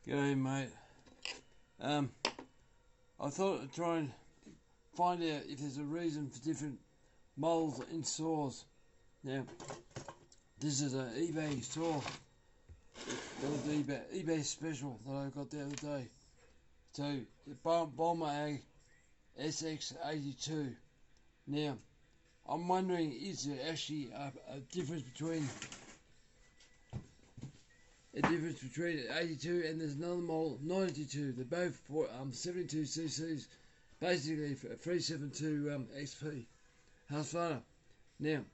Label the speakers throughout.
Speaker 1: G'day mate. I thought I'd try and find out if there's a reason for different moles in saws. Now, this is an eBay saw. That was the eBay special that I got the other day. So, the Bomber Ag SX82. Now, I'm wondering, is there actually a difference between 82 and there's another model 92. They're both 72 cc's, basically for 372 XP. How's fun? Now,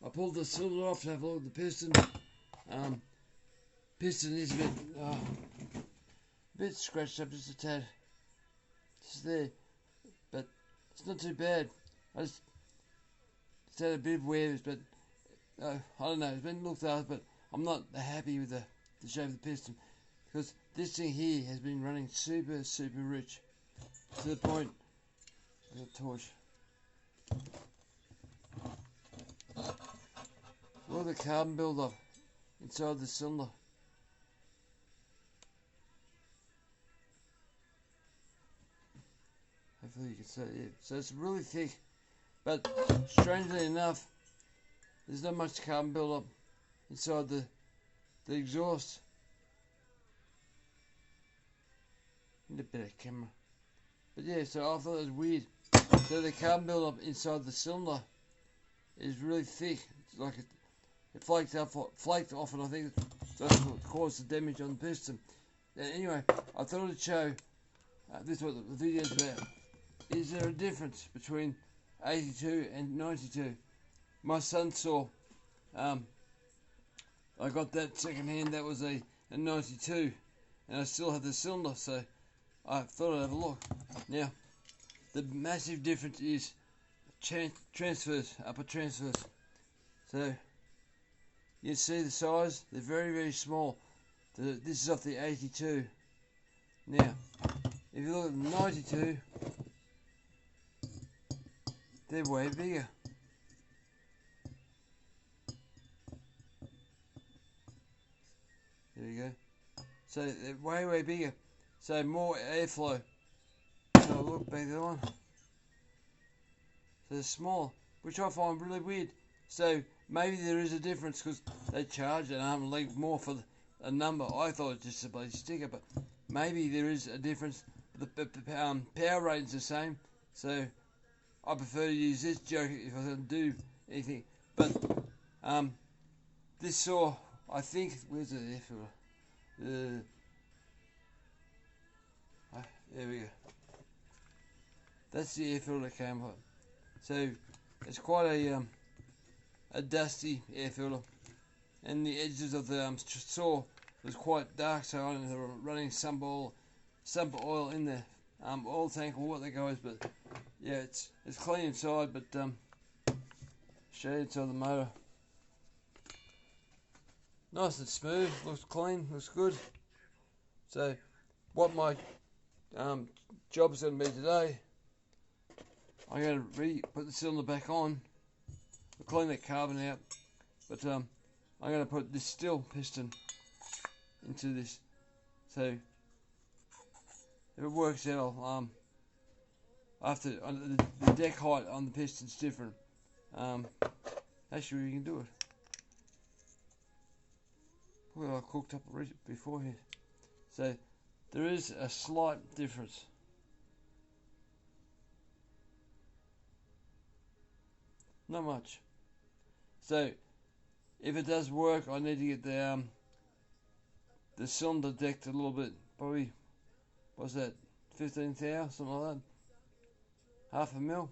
Speaker 1: I pulled the cylinder off to have a look at the piston. Piston is a bit scratched up, just a tad. Just there, but it's not too bad. It's had a bit of wear, but I don't know. It's been looked after, but I'm not happy with the shape of the piston, because this thing here has been running super rich to the point. I've got a torch. Look at the carbon build-up inside the cylinder. Hopefully you can see it. So it's really thick, but strangely enough, there's not much carbon build-up inside the exhaust. Need a better camera. But yeah, so I thought it was weird. So the carbon build-up inside the cylinder is really thick. It's like it flaked off, and I think that's what caused the damage on the piston. Anyway, I thought I'd show. This is what the video is about. Is there a difference between 82 and 92? My son saw. I got that second hand. That was a 92, and I still have the cylinder, so I thought I'd have a look. Now, the massive difference is transfers, upper transfers. So you see the size; they're very small. This is off the 82. Now, if you look at the 92, they're way bigger. There you go. So they're way bigger. So more airflow. So look back that one. So they're small, which I find really weird. So maybe there is a difference because they charge an arm and leg more for a number. I thought it was just a bloody sticker, but maybe there is a difference. The power rating's the same. So I prefer to use this joke if I can do anything. But this saw, I think, where's the air filter? There we go. That's the air filter that came up. So it's quite a dusty air filter, and the edges of the saw was quite dark. So I don't know if they were running some oil in the oil tank or what that goes. But yeah, it's clean inside. But show you inside the motor. Nice and smooth, looks clean, looks good. So what my job is going to be today, I'm going to put the cylinder back on, clean that carbon out, but I'm going to put this steel piston into this. So if it works out, after the deck height on the piston's different. Actually, we can do it. Well, I cooked up beforehand. So there is a slight difference. Not much. So if it does work, I need to get the cylinder decked a little bit. Probably, what's that? 15th hour, something like that. Half a mil.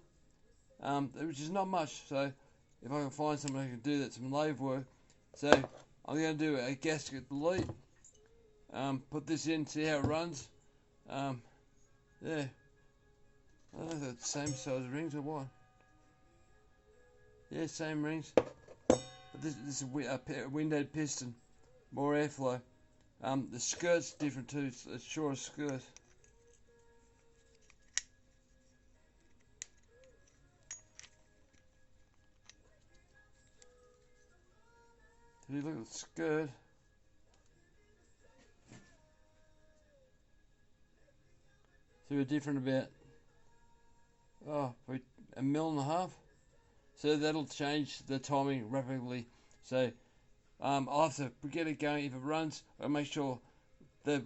Speaker 1: Which is not much. So if I can find someone who can do that, some lathe work. So I'm going to do a gasket delete. Put this in, see how it runs. Yeah. I don't know if that's the same size rings or what. Yeah, same rings. But this is a windowed piston. More airflow. The skirt's different too. It's a shorter skirt. If you look at the skirt, through a different about probably 1.5 mil. So that'll change the timing rapidly. So I'll have to get it going. If it runs, I'll make sure the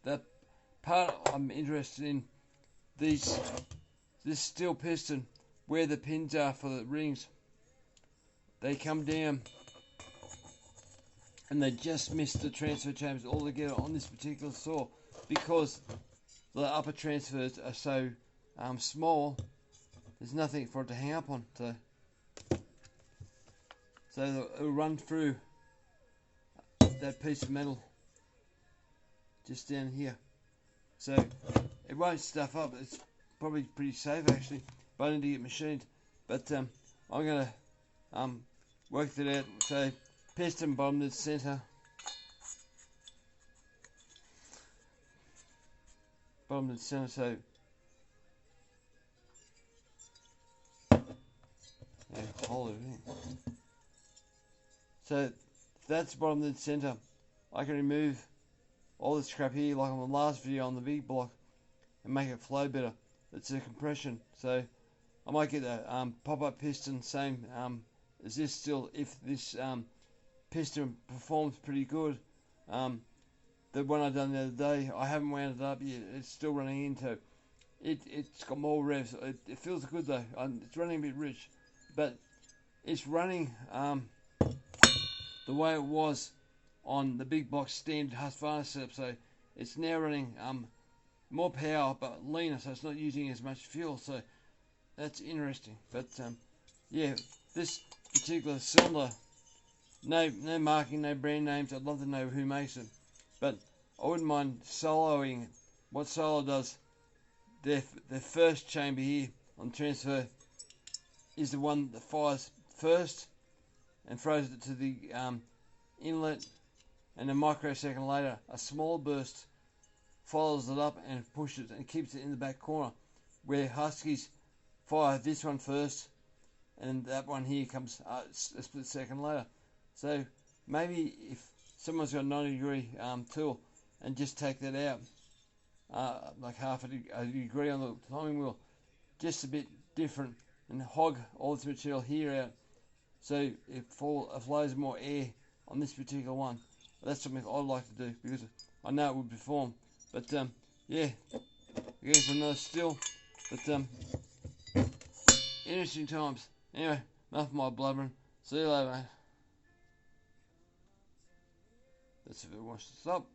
Speaker 1: the part I'm interested in, this steel piston, where the pins are for the rings, they come down and they just miss the transfer chambers altogether on this particular saw, because the upper transfers are so small. There's nothing for it to hang up on, so it'll run through that piece of metal just down here. So it won't stuff up. It's probably pretty safe actually, but I need to get machined. But I'm gonna work that out. So piston bottom to the center, bottom to the center. So yeah, hold it. So that's bottom to the center. I can remove all this crap here, like on the last video on the big block, and make it flow better. It's a compression, so I might get a pop-up piston, same as this still, if this piston performs pretty good. The one I done the other day, I haven't wound it up yet. It's still running into it. It's got more revs. It feels good though. It's running a bit rich, but it's running the way it was on the big box standard Husqvarna setup. So it's now running more power but leaner, so it's not using as much fuel. So that's interesting. But yeah, this particular cylinder, no marking, no brand names. I'd love to know who makes it, but I wouldn't mind soloing it. What Solo does, their first chamber here on transfer is the one that fires first and throws it to the inlet, and a microsecond later a small burst follows it up and pushes it and keeps it in the back corner, where Huskies fire this one first and that one here comes a split second later. So maybe if someone's got a 90-degree tool and just take that out, like half a degree on the timing wheel, just a bit different, and hog all this material here out, so it flows more air on this particular one. That's something I'd like to do, because I know it would perform. But yeah, again for another still. But interesting times. Anyway, enough of my blubbering. See you later, mate. That's if it wants to stop.